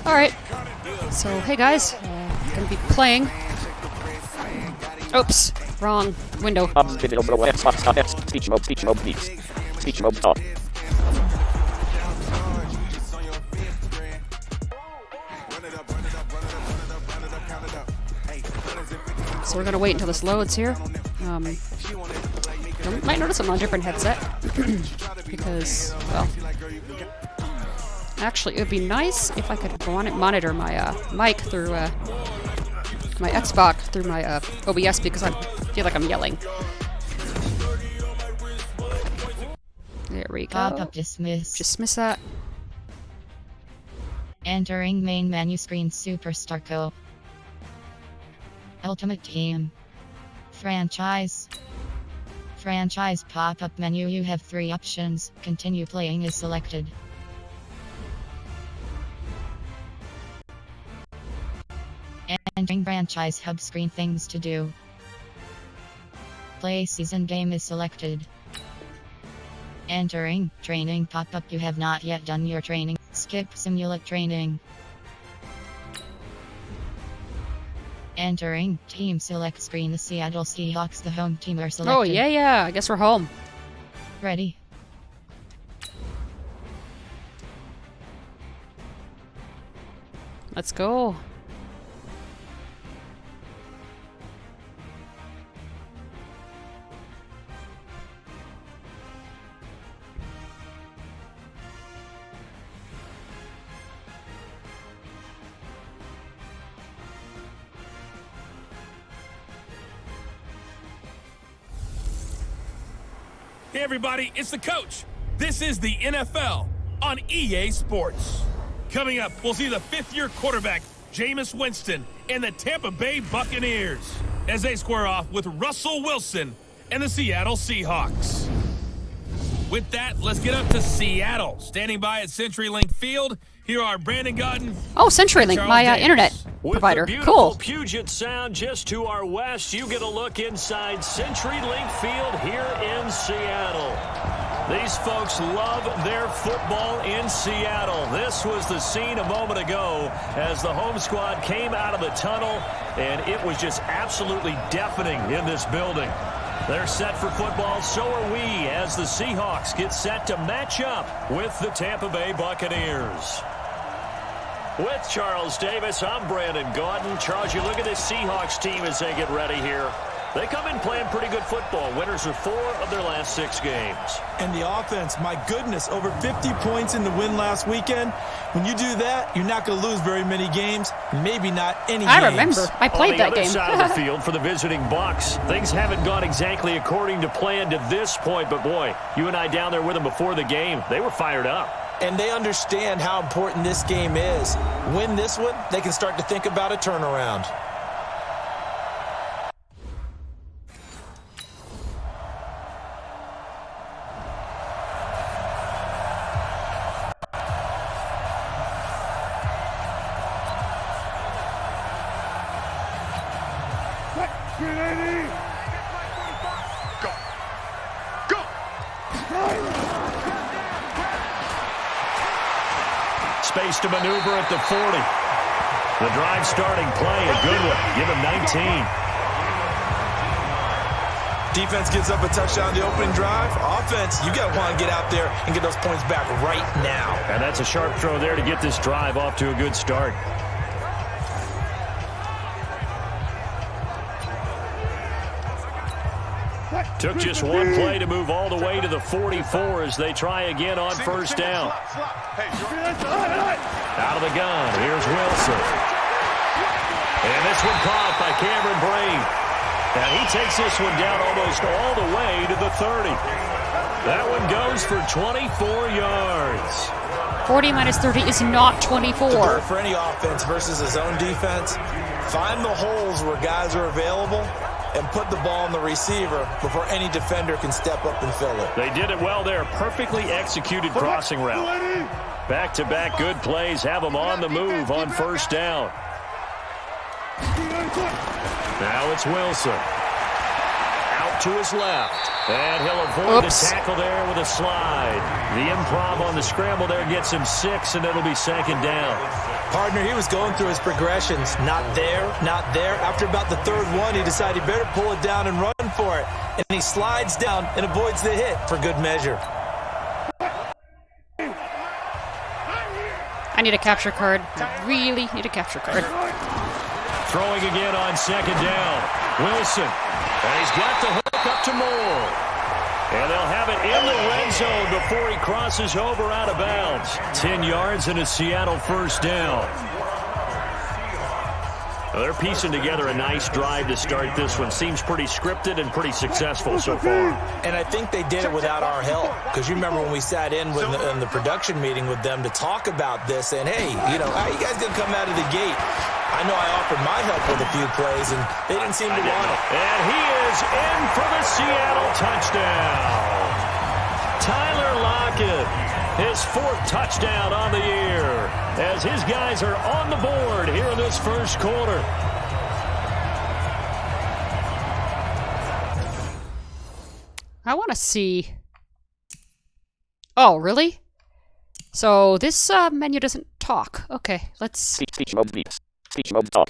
Alright. So, hey guys. Gonna be playing. Oops. Wrong window. Speech mode off. So we're gonna wait until this loads here. You might notice I'm on a different headset. Because, well... Actually, it would be nice if I could monitor my mic through my Xbox through my OBS because I feel like I'm yelling. There we go. Pop-up dismiss. Dismiss that. Entering main menu screen Superstar Co. Ultimate Team. Franchise. Franchise pop-up menu. You have 3 options. Continue playing is selected. Entering franchise hub screen. Things to do. Play season game is selected. Entering training pop-up. You have not yet done your training. Skip simulate training. Entering team select screen. The Seattle Seahawks, the home team, are selected. Oh yeah. I guess we're home. Ready. Let's go. Hey everybody, it's the coach. This is the NFL on EA Sports. Coming up, we'll see the 5th-year quarterback, Jameis Winston, and the Tampa Bay Buccaneers as they square off with Russell Wilson and the Seattle Seahawks. With that, let's get up to Seattle. Standing by at CenturyLink Field, here are Brandon Godden. Oh, CenturyLink, my internet provider. With the beautiful Cool. Puget Sound just to our west, you get a look inside CenturyLink Field here in Seattle. These folks love their football in Seattle. This was the scene a moment ago as the home squad came out of the tunnel, and it was just absolutely deafening in this building. They're set for football, so are we, as the Seahawks get set to match up with the Tampa Bay Buccaneers. With Charles Davis, I'm Brandon Gaudin. Charles, you look at this Seahawks team as they get ready here. They come in playing pretty good football. Winners of 4 of their last 6 games. And the offense, my goodness, over 50 points in the win last weekend. When you do that, you're not going to lose very many games, maybe not any I games. remember. I played that game. On the other side of the field for the visiting Bucs, things haven't gone exactly according to plan to this point, but boy, you and I down there with them before the game, they were fired up. And they understand how important this game is. Win this one, they can start to think about a turnaround. Space to maneuver at the 40. The drive starting play, a good one. Give him 19. Defense gives up a touchdown the opening drive. Offense, you got to want to get out there and get those points back right now. And that's a sharp throw there to get this drive off to a good start. Took just one play to move all the way to the 44 as they try again on first down. Out of the gun, here's Wilson. And this one caught by Cameron Brain. And he takes this one down almost all the way to the 30. That one goes for 24 yards. 40 minus 30 is not 24. For any offense versus his own defense, find the holes where guys are available and put the ball on the receiver before any defender can step up and fill it. They did it well there. Perfectly executed crossing route. Back-to-back good plays have them on the move on first down. Now it's Wilson. Out to his left. And he'll avoid the tackle there with a slide. The improv on the scramble there gets him 6, and it'll be 2nd down. Partner, he was going through his progressions. Not there, not there. After about the 3rd one, he decided he better pull it down and run for it. And he slides down and avoids the hit for good measure. I need a capture card. I really need a capture card. Throwing again on 2nd down. Wilson. And he's got the hook up to Moore. And they'll have it in the red zone before he crosses over out of bounds. 10 yards and a Seattle 1st down. Well, they're piecing together a nice drive to start this one. Seems pretty scripted and pretty successful so far. And I think they did it without our help. Because you remember when we sat in the production meeting with them to talk about this, and hey, you know, how you guys going to come out of the gate? I know I offered my help with a few plays, and they didn't seem to want it. And he is in for the Seattle touchdown. Tyler Lockett, his 4th touchdown on the year, as his guys are on the board here in this 1st quarter. I want to see... Oh, really? So this menu doesn't talk. Okay, let's... Speech mode beeps. Speech mode talk.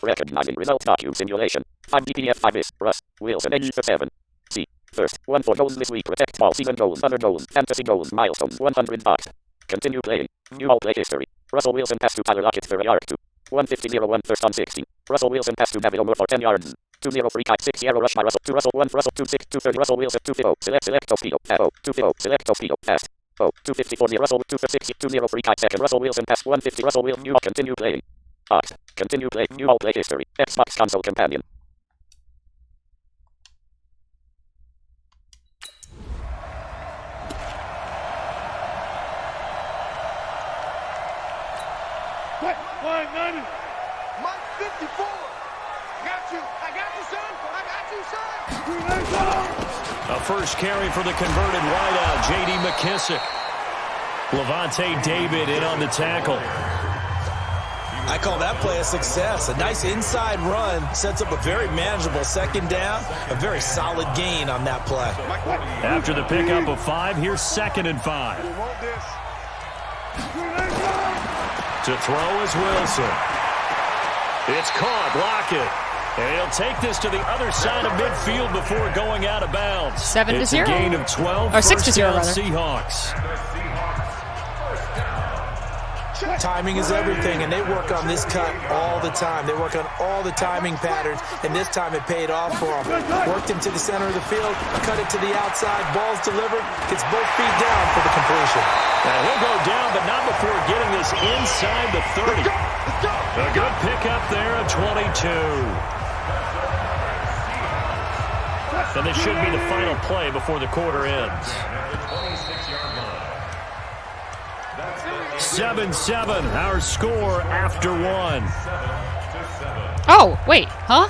Recognizing result docu simulation. 5 DPF 5 is Russ. Wilson age 7. C. First. 1 for goals this week. Protect all season goals. Other goals. Fantasy goals. Milestones. 100 bucks. Continue playing. New all play history. Russell Wilson pass to Tyler Lockett for a yard to 150-01 first on 16. Russell Wilson pass to David Moore for 10 yards. 2-0 free kite 6 rush by Russell. 2 Russell 1 Russell 2-6 2-30 Russell Wilson 2-0 select speedo 2-0 select speedo fast 254 Russell 2-6 2-0 free kite second Russell Wilson pass 150 Russell Wilson new continue playing. Ox. Continue play. New all play history. Xbox console companion. What? Line 90. Mike 54. Got you. I got you, son. I got you, son. A first carry for the converted wideout, J.D. McKissick. Levante David in on the tackle. I call that play a success. A nice inside run sets up a very manageable 2nd down. A very solid gain on that play. After the pickup of 5, here's 2nd and 5. To throw is Wilson. It's caught. Lockett. And he'll take this to the other side of midfield before going out of bounds. 7-0. It's a gain of 12. Or 6-0, rather. Seahawks. Timing is everything, and they work on this cut all the time. They work on all the timing patterns, and this time it paid off for them. Worked him to the center of the field, cut it to the outside, ball's delivered, gets both feet down for the completion. Now he'll go down, but not before getting this inside the 30. A good pickup there of 22. And this should be the final play before the quarter ends. 7-7, our score after 1. Oh, wait, huh?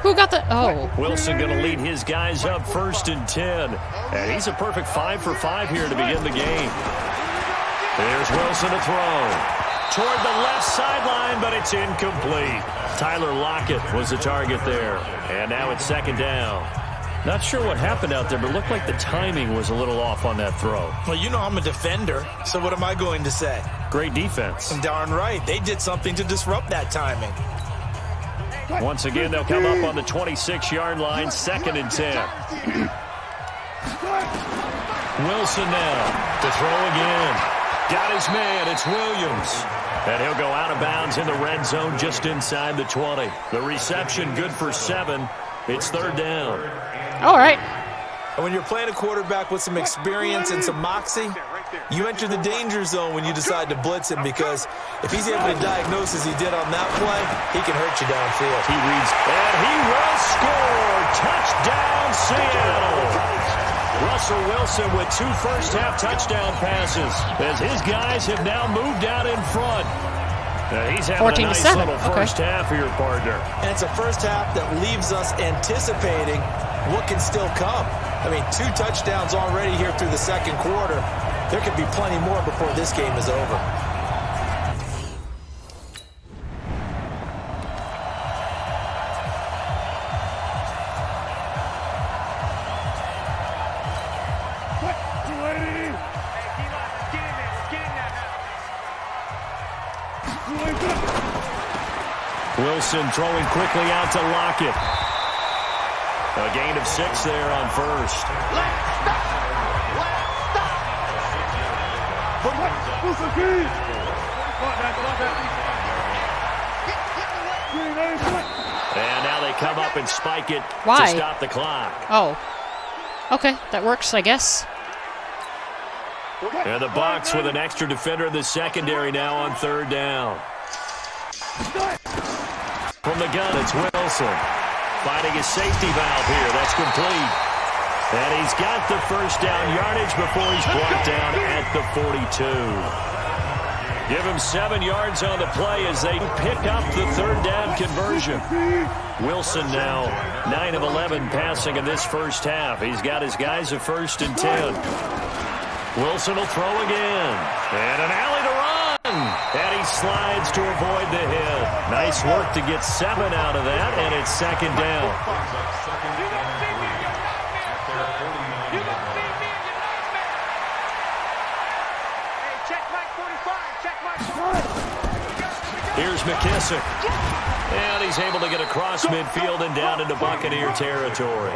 Who got the... Oh. Wilson going to lead his guys up 1st and 10. And he's a perfect 5 for 5 here to begin the game. There's Wilson to throw. Toward the left sideline, but it's incomplete. Tyler Lockett was the target there. And now it's 2nd down. Not sure what happened out there, but it looked like the timing was a little off on that throw. Well, you know I'm a defender, so what am I going to say? Great defense. Darn right. They did something to disrupt that timing. Once again, they'll come up on the 26-yard line, 2nd and 10. Wilson now to throw again. Got his man. It's Williams. And he'll go out of bounds in the red zone just inside the 20. The reception good for 7. It's 3rd down. All right. And when you're playing a quarterback with some experience and some moxie, you enter the danger zone when you decide to blitz him, because if he's able to diagnose as he did on that play, he can hurt you downfield. He reads, and he will score. Touchdown, Seattle. Russell Wilson with 2 first-half touchdown passes as his guys have now moved out in front. He's having a nice little first half here, partner. And it's a first half that leaves us anticipating what can still come. I mean, 2 touchdowns already here through the 2nd quarter. There could be plenty more before this game is over. Wilson throwing quickly out to Lockett. A gain of 6 there on first. And now they come up and spike it Why? to stop the clock. Oh. Okay, that works, I guess. And the Bucs with an extra defender in the secondary now on 3rd down. From the gun, it's Wilson. Finding his safety valve here. That's complete. And he's got the first down yardage before he's brought down at the 42. Give him 7 yards on the play as they pick up the 3rd down conversion. Wilson now 9 of 11 passing in this first half. He's got his guys at 1st and 10. Wilson will throw again. And an alley to run. And he slides to avoid the hit. Nice work to get 7 out of that, and it's 2nd down. Here's McKissick. And he's able to get across midfield and down into Buccaneer territory.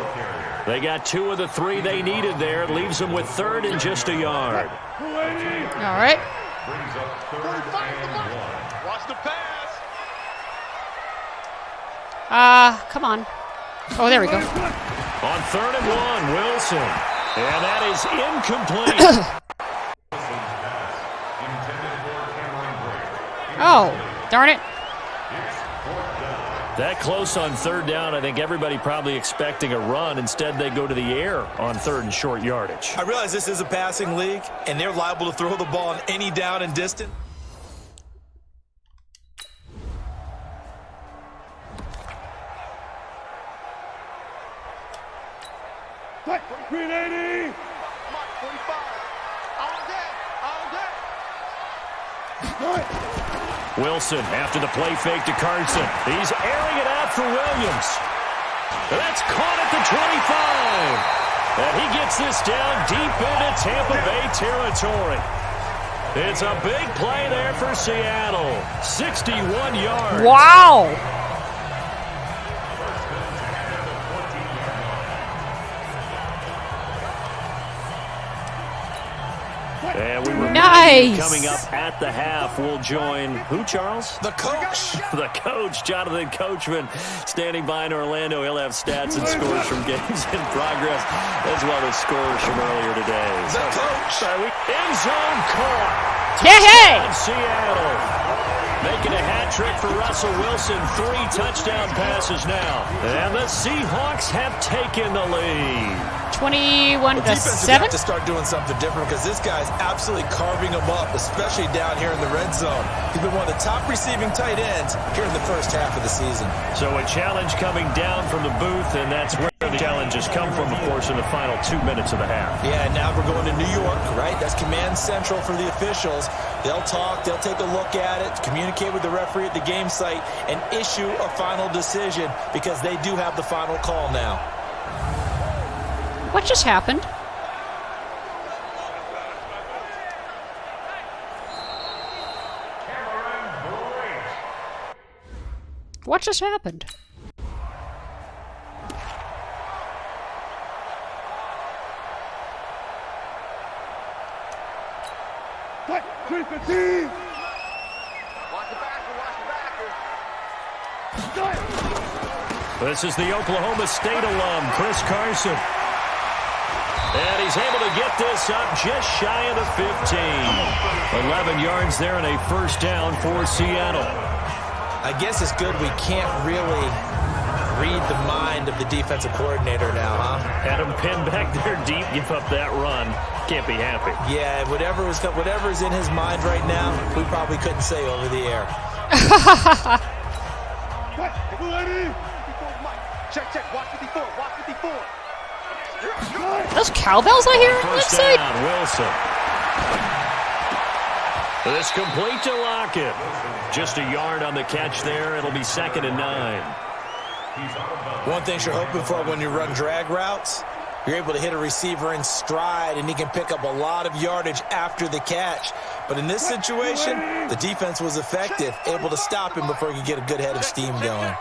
They got 2 of the 3 they needed there. It leaves them with 3rd and just a yard. All right. Watch the pass. Come on. Oh, there we go. On 3rd and 1, Wilson. And that is incomplete. Oh, darn it. That close on 3rd down, I think everybody probably expecting a run. Instead, they go to the air on 3rd and short yardage. I realize this is a passing league, and they're liable to throw the ball on any down and distance. Green 80. Mark 45. All day. Wilson after the play fake to Carson. He's airing it out for Williams. That's caught at the 25. And he gets this down deep into Tampa Bay territory. It's a big play there for Seattle. 61 yards. Wow. And we remember Nice. coming up at the half. We'll join who, Charles? The coach. The coach, Jonathan Coachman, standing by in Orlando. He'll have stats and scores from games in progress, as well as scores from earlier today. The coach. End zone caught. Hey! Seattle making a hat trick for Russell Wilson. 3 touchdown passes now. And the Seahawks have taken the lead. 21 The to defense is 7. have to start doing something different because this guy's absolutely carving them up, especially down here in the red zone. He's been one of the top receiving tight ends here in the first half of the season. So a challenge coming down from the booth, and that's where the challenges come from, of course, in the final 2 minutes of the half. Yeah, now we're going to New York, right? That's command central for the officials. They'll talk, they'll take a look at it, communicate with the referee at the game site, and issue a final decision because they do have the final call now. What just happened? What just happened? Watch the backer. This is the Oklahoma State alum, Chris Carson. And he's able to get this up just shy of the 15. 11 yards there and a first down for Seattle. I guess it's good we can't really read the mind of the defensive coordinator now, huh? Had him pinned back there deep, give up that run. Can't be happy. Yeah, whatever's in his mind right now, we probably couldn't say over the air. Check. Watch 54. Watch 54. Those cowbells I hear First inside? down, Wilson. This complete to Lockett. Just a yard on the catch there. It'll be 2nd and 9. One thing you're hoping for when you run drag routes You're able to hit a receiver in stride, and he can pick up a lot of yardage after the catch. But in this situation, the defense was effective, able to stop him before he could get a good head of steam going.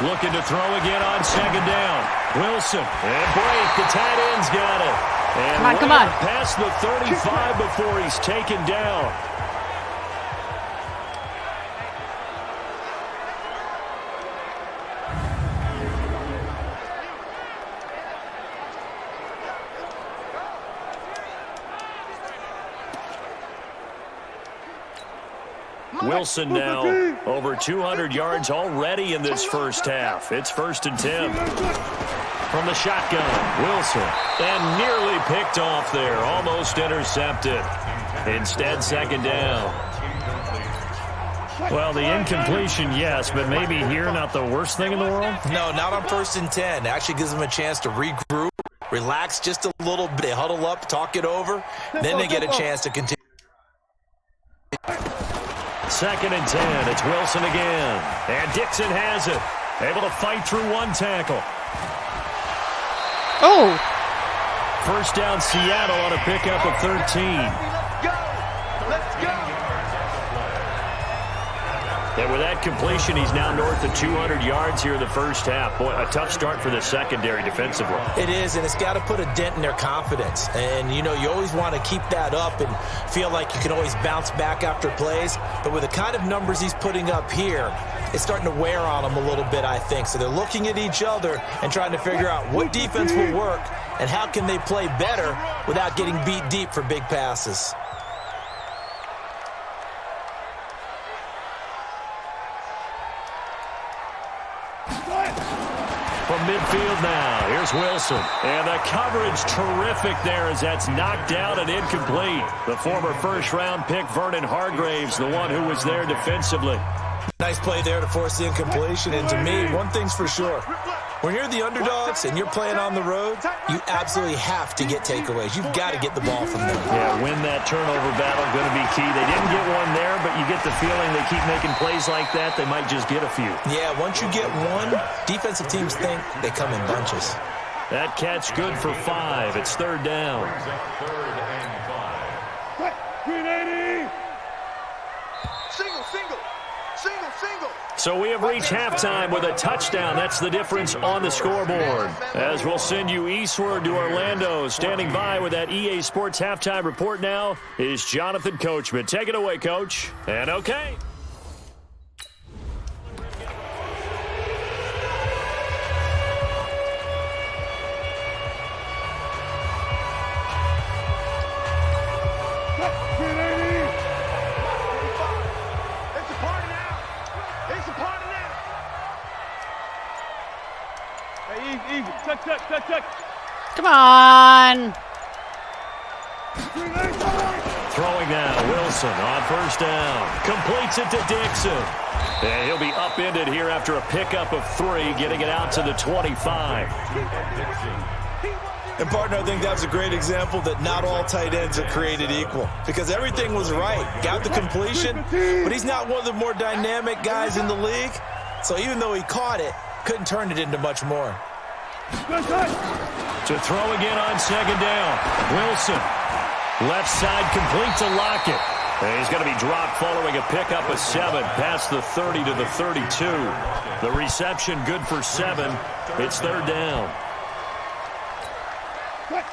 Looking to throw again on second down. Wilson, and break. The tight end's got it. And Come on. past the 35 before he's taken down. Wilson now over 200 yards already in this first half. It's 1st and 10. From the shotgun, Wilson. And nearly picked off there. Almost intercepted. Instead, 2nd down. Well, the incompletion, yes, but maybe here not the worst thing in the world? No, not on 1st and 10. It actually gives them a chance to regroup, relax just a little bit. They huddle up, talk it over, then they get a chance to continue. 2nd and 10. It's Wilson again. And Dixon has it. Able to fight through one tackle. Oh! 1st down Seattle on a pickup of 13. Let's go! Let's go! And with that completion, he's now north of 200 yards here in the first half. Boy, a tough start for the secondary defensively. It is, and it's got to put a dent in their confidence. And, you know, you always want to keep that up and feel like you can always bounce back after plays. But with the kind of numbers he's putting up here, it's starting to wear on them a little bit, I think. So they're looking at each other and trying to figure out what defense will work and how can they play better without getting beat deep for big passes. From midfield now, here's Wilson. And the coverage terrific there as that's knocked out and incomplete. The former first-round pick, Vernon Hargraves, the one who was there defensively. Nice play there to force the incompletion. And to me, one thing's for sure. When you're the underdogs and you're playing on the road, you absolutely have to get takeaways. You've got to get the ball from them. Yeah, win that turnover battle, going to be key. They didn't get one there, but you get the feeling they keep making plays like that, they might just get a few. Yeah, once you get one, defensive teams think they come in bunches. That catch good for 5. It's 3rd down. 380! Single, single! Single, single! So we have reached halftime with a touchdown. That's the difference on the scoreboard. As we'll send you eastward to Orlando. Standing by with that EA Sports halftime report now is Jonathan Coachman. Take it away, Coach. And okay. Come on! Throwing now, Wilson on 1st down. Completes it to Dixon. And he'll be upended here after a pickup of 3, getting it out to the 25. And, partner, I think that was a great example that not all tight ends are created equal. Because everything was right. Got the completion, but he's not one of the more dynamic guys in the league. So even though he caught it, couldn't turn it into much more. To throw again on 2nd down. Wilson. Left side complete to Lockett. And he's going to be dropped following a pickup of 7 past the 30 to the 32. The reception good for 7. It's 3rd down.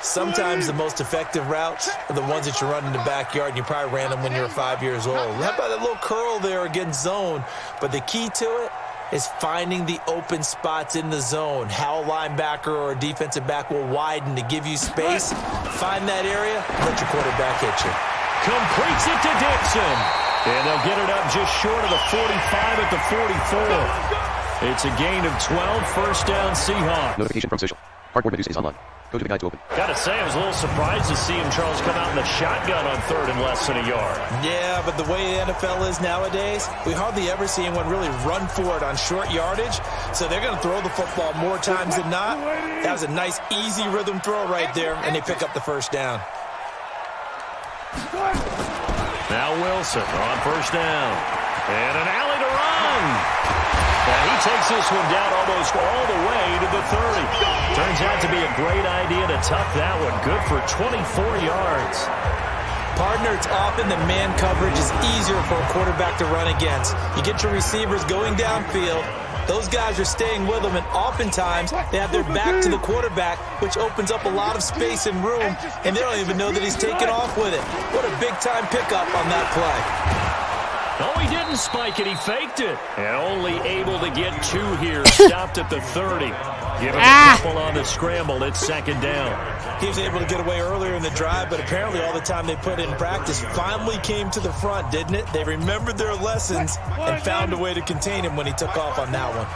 Sometimes the most effective routes are the ones that you run in the backyard, and you probably ran them when you were 5 years old. How about that little curl there against zone? But the key to it is finding the open spots in the zone. How a linebacker or a defensive back will widen to give you space. Find that area, let your quarterback hit you. Completes it to Dixon. And they'll get it up just short of the 45 at the 44. It's a gain of 12, 1st down Seahawks. Notification from social. Hardboard Medusa is online. Go to the guide to open. Gotta say, I was a little surprised to see him, Charles, come out in the shotgun on 3rd and less than a yard. Yeah, but the way the NFL is nowadays, we hardly ever see anyone really run for it on short yardage. So they're going to throw the football more times than not. That was a nice, easy rhythm throw right there, and they pick up the 1st down. Now Wilson on 1st down. And an alley to run. And he takes this one down almost all the way to the 30. Turns out to be a great idea to tuck that one. Good for 24 yards. Partner, it's often that man coverage is easier for a quarterback to run against. You get your receivers going downfield. Those guys are staying with them, and oftentimes they have their back to the quarterback, which opens up a lot of space and room, and they don't even know that he's taken off with it. What a big-time pickup on that play. No, he didn't spike it. He faked it. And only able to get 2 here. Stopped at the 30. Give him a couple on the scramble. It's second down. He was able to get away earlier in the drive, but apparently all the time they put in practice finally came to the front, didn't it? They remembered their lessons and found a way to contain him when he took off on that one.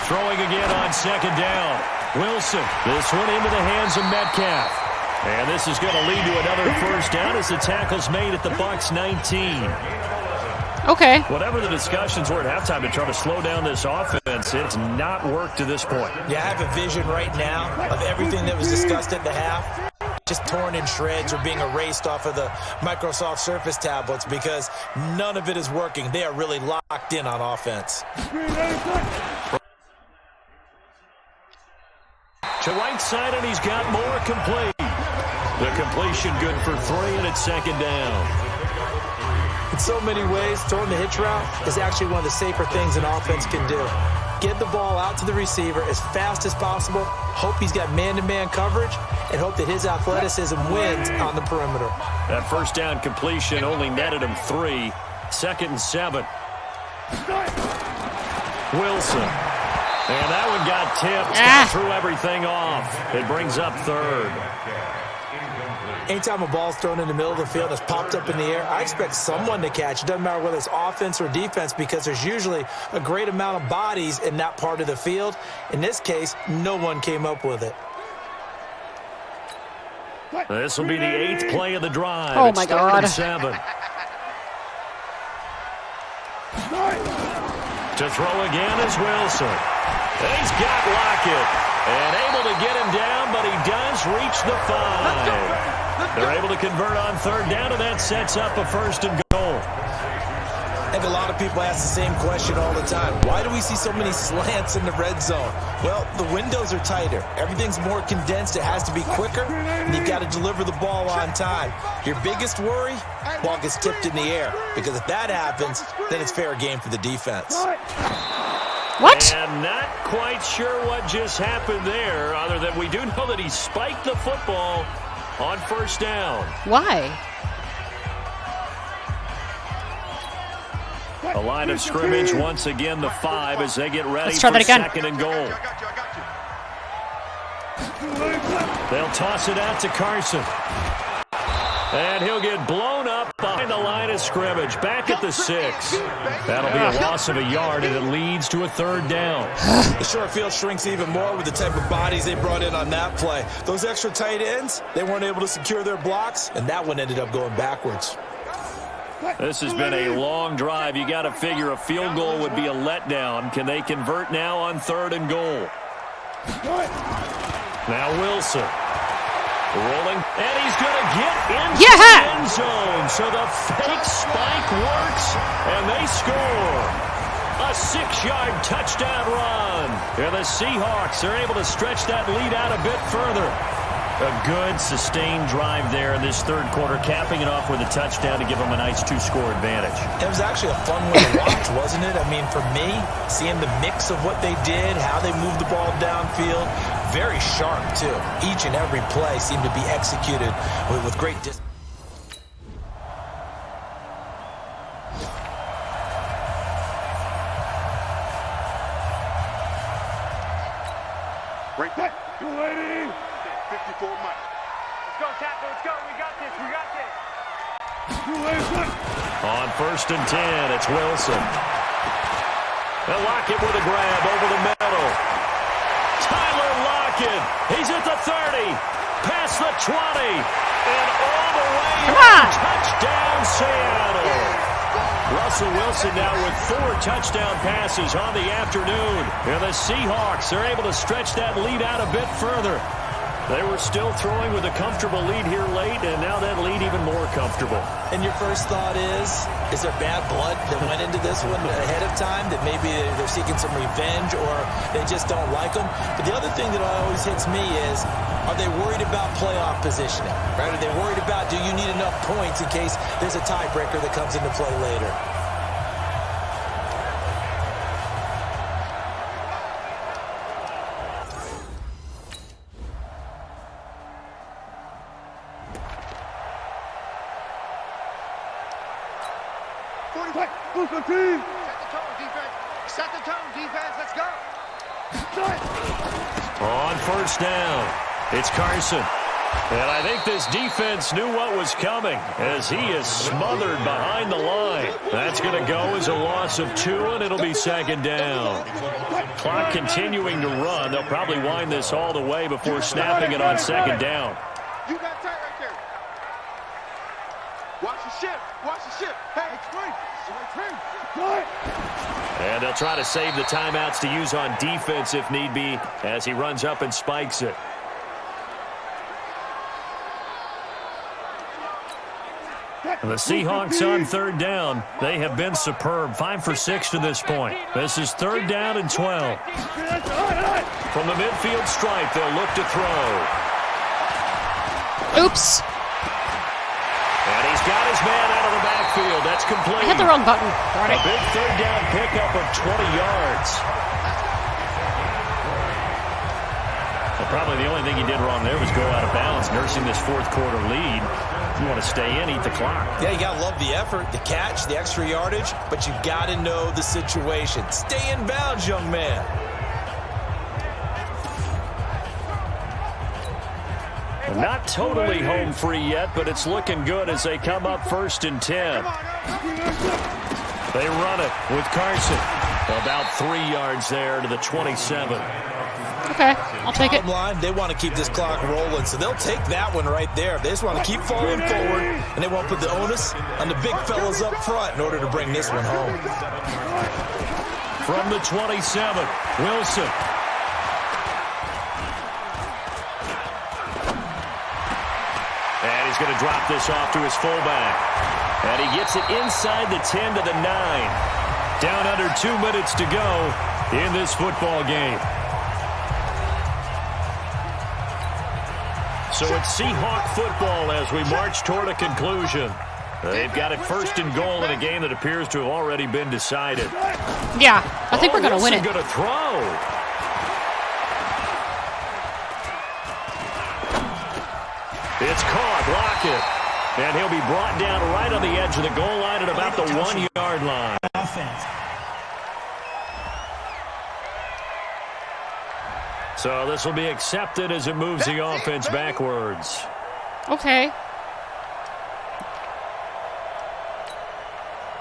Throwing again on second down. Wilson. This one into the hands of Metcalf. And this is going to lead to another first down as the tackle's made at the Bucs 19. Okay. Whatever the discussions were at halftime to try to slow down this offense, it's not worked to this point. Yeah, I have a vision right now of everything that was discussed at the half just torn in shreds or being erased off of the Microsoft Surface tablets because none of it is working. They are really locked in on offense. To right side, and he's got more complete. The completion good for 3, and it's second down. In so many ways, throwing the hitch route is actually one of the safer things an offense can do. Get the ball out to the receiver as fast as possible, hope he's got man-to-man coverage, and hope that his athleticism wins on the perimeter. That first down completion only netted him 3. Second and 7. Wilson. And that one got tipped. Threw everything off. It brings up third. Anytime a ball's thrown in the middle of the field that's popped up in the air, I expect someone to catch. It doesn't matter whether it's offense or defense because there's usually a great amount of bodies in that part of the field. In this case, no one came up with it. This will be the 8th play of the drive. Oh, my God. It's 3rd and 7. To throw again is Wilson. He's got Lockett. And able to get him down, but he does reach the 5. They're able to convert on 3rd down, and that sets up a 1st and goal. I think a lot of people ask the same question all the time. Why do we see so many slants in the red zone? Well, the windows are tighter. Everything's more condensed. It has to be quicker, and you've got to deliver the ball on time. Your biggest worry? Ball gets tipped in the air, because if that happens, then it's fair game for the defense. What? And not quite sure what just happened there, other than we do know that he spiked the football on 1st down. Why? A line of scrimmage, once again the 5 as they get ready Let's try for that again. 2nd and goal. They'll toss it out to Carson. And he'll get blown up behind the line of scrimmage. Back at the 6. That'll be a loss of a yard, and it leads to a 3rd down. The short field shrinks even more with the type of bodies they brought in on that play. Those extra tight ends, they weren't able to secure their blocks, and that one ended up going backwards. This has been a long drive. You got to figure a field goal would be a letdown. Can they convert now on 3rd and goal? Now Wilson. Rolling, and he's going to get into the end zone. So the fake spike works, and they score. A 6-yard touchdown run. And the Seahawks are able to stretch that lead out a bit further. A good, sustained drive there in this 3rd quarter, capping it off with a touchdown to give them a nice 2-score advantage. It was actually a fun one to watch, wasn't it? I mean, for me, seeing the mix of what they did, how they moved the ball downfield, very sharp, too. Each and every play seemed to be executed with great discipline. Right back. You ready? 54 Mike. Let's go, Tapper. Let's go. We got this. We got this. On 1st and 10, it's Wilson. They'll lock it with a grab over the middle. Tyler Lockett. He's at the 30. Past the 20. And all the way. Come on. Touchdown, Seattle. Russell Wilson now with 4 touchdown passes on the afternoon. And the Seahawks are able to stretch that lead out a bit further. They were still throwing with a comfortable lead here late, and now that lead even more comfortable. And your first thought is there bad blood that went into this one ahead of time, that maybe they're seeking some revenge or they just don't like them? But the other thing that always hits me is, are they worried about playoff positioning? Right? Are they worried about, do you need enough points in case there's a tiebreaker that comes into play later? Set the tone, defense. Set the tone, defense. Let's go. On first down, it's Carson. And I think this defense knew what was coming as he is smothered behind the line. That's going to go as a loss of 2, and it'll be second down. Clock continuing to run. They'll probably wind this all the way before snapping it on second down. You got tight right there. Watch the shift. Watch the shift. Hey, screen. And they'll try to save the timeouts to use on defense if need be as he runs up and spikes it. And the Seahawks on third down. They have been superb. 5 for 6 to this point. This is third down and 12. From the midfield stripe, they'll look to throw. Oops. And he's got his man out of the backfield. That's complete. I hit the wrong button. Darn A it. big third down pickup of 20 yards. Well, probably the only thing he did wrong there was go out of bounds, nursing this fourth quarter lead. You want to stay in, eat the clock. Yeah, you got to love the effort, the catch, the extra yardage, but you got to know the situation. Stay in bounds, young man. Not totally home free yet, but it's looking good as they come up first and 10. They run it with Carson. About 3 yards there to the 27. Okay, I'll take it. Bottom line, they want to keep this clock rolling, so they'll take that one right there. They just want to keep falling forward, and they won't put the onus on the big fellas up front in order to bring this one home. From the 27, Wilson. And he's going to drop this off to his fullback. And he gets it inside the 10 to the 9. Down under 2 minutes to go in this football game. So it's Seahawk football as we march toward a conclusion. They've got it first and goal in a game that appears to have already been decided. Yeah, I think we're going to win it. Wilson going to throw. It's caught, block it. And he'll be brought down right on the edge of the goal line at about the 1 yard line. So this will be accepted as it moves the offense backwards. Okay.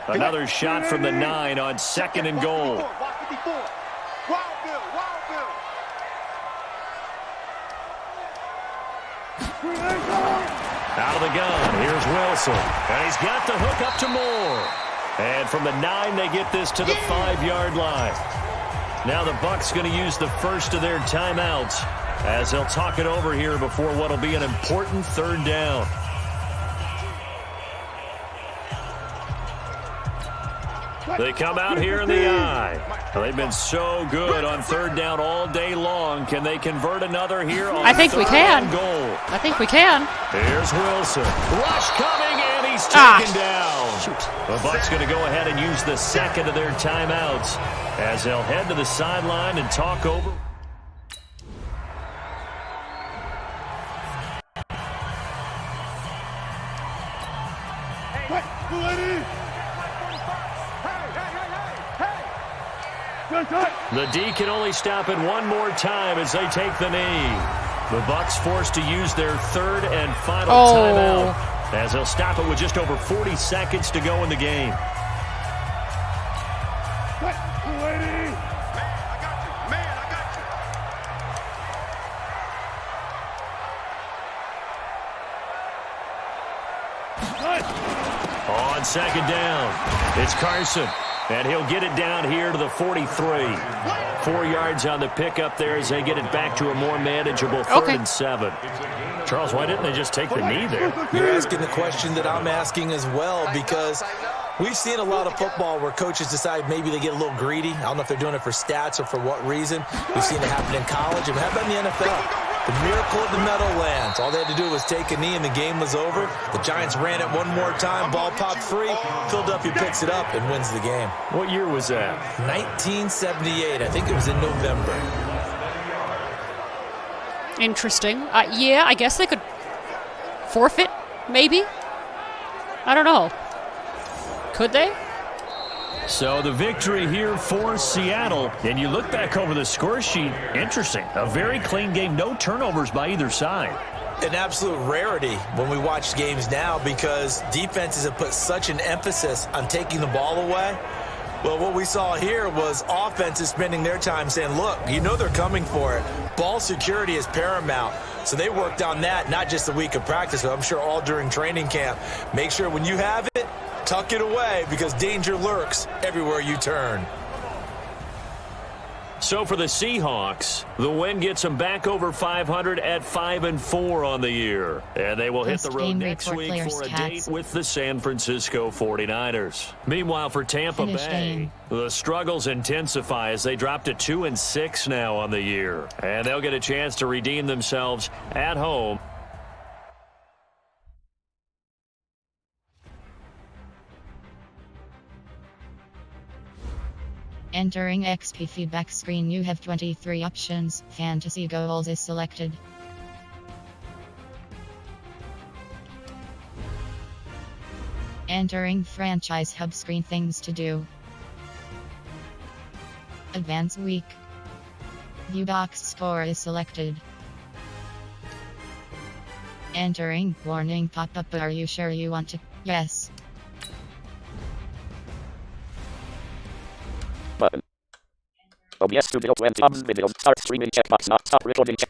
Another shot from the 9 on second and goal. Out of the gun, here's Wilson. And he's got the hook up to Moore. And from the 9, they get this to the 5 yard line. Now the Bucs going to use the first of their timeouts as they'll talk it over here before what will be an important third down. They come out here in the eye. They've been so good on third down all day long. Can they convert another here on I think we can. goal? I think we can. Here's Wilson. Rush coming, and he's taken down. Shoot. The Bucs going to go ahead and use the second of their timeouts as they'll head to the sideline and talk over. The D can only stop it one more time as they take the knee. The Bucs forced to use their third and final timeout as they'll stop it with just over 40 seconds to go in the game. On second down, it's Carson. And he'll get it down here to the 43. 4 yards on the pickup there as they get it back to a more manageable 3rd and 7. Charles, why didn't they just take the knee there? You're asking the question that I'm asking as well, because we've seen a lot of football where coaches decide maybe they get a little greedy. I don't know if they're doing it for stats or for what reason. We've seen it happen in college, and how about in the NFL? The miracle of the Meadowlands. All they had to do was take a knee and the game was over. The Giants ran it one more time. Ball popped free. Philadelphia picks it up and wins the game. What year was that? 1978. I think it was in November. Interesting. Yeah, I guess they could forfeit, maybe? I don't know. Could they? So the victory here for Seattle. And you look back over the score sheet, interesting. A very clean game, no turnovers by either side. An absolute rarity when we watch games now, because defenses have put such an emphasis on taking the ball away. Well, what we saw here was offenses spending their time saying, look, you know they're coming for it. Ball security is paramount. So they worked on that, not just a week of practice, but I'm sure all during training camp. Make sure when you have it, tuck it away, because danger lurks everywhere you turn. So for the Seahawks, the win gets them back over 500 at 5-4 on the year. And they will hit the road next week for a date with the San Francisco 49ers. Meanwhile, for Tampa Bay, the struggles intensify as they drop to 2-6 now on the year. And they'll get a chance to redeem themselves at home. Entering XP feedback screen, you have 23 options. Fantasy goals is selected. Entering franchise hub screen, things to do. Advance week. View box score is selected. Entering warning pop-up. Are you sure you want to? Yes. Button. OBS Studio 20 video. Start streaming checkbox. Not stop recording check.